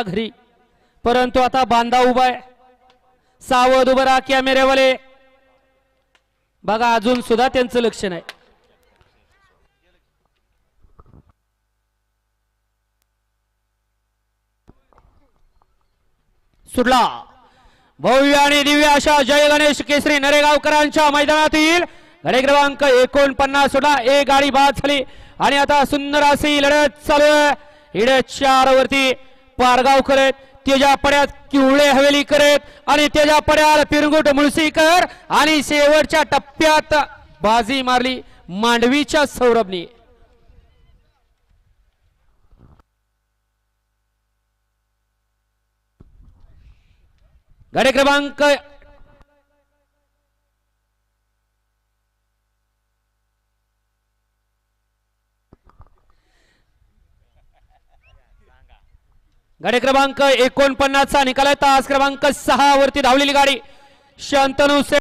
घरी, परंतु आता बांधा उभा आहे. सावध उभा राहा कॅमेरेवाले. बघा अजून सुद्धा त्यांचं लक्ष नाही. सुटला भव्य आणि दिव्य अशा जय गणेश केसरी नरेगावकरांच्या मैदानातील गाडी क्रमांक 49 सुटला. एक गाडी बाद झाली आणि आता सुंदर अशी लढत चालू आहे. इकडे 4 वरती पारगावकर आहेत, त्याच्या पड्यात किवळे हवेली करत आणि त्याच्या पड्यात पिरंगुट मुळसीकर आणि शेवटच्या टप्प्यात बाजी मारली मांडवीच्या सौरभनी. गाडी क्रमांक गाडी क्रमांक 49 चा निकाल आहे. तास क्रमांक 6 वरती धावलेली गाडी शंतनू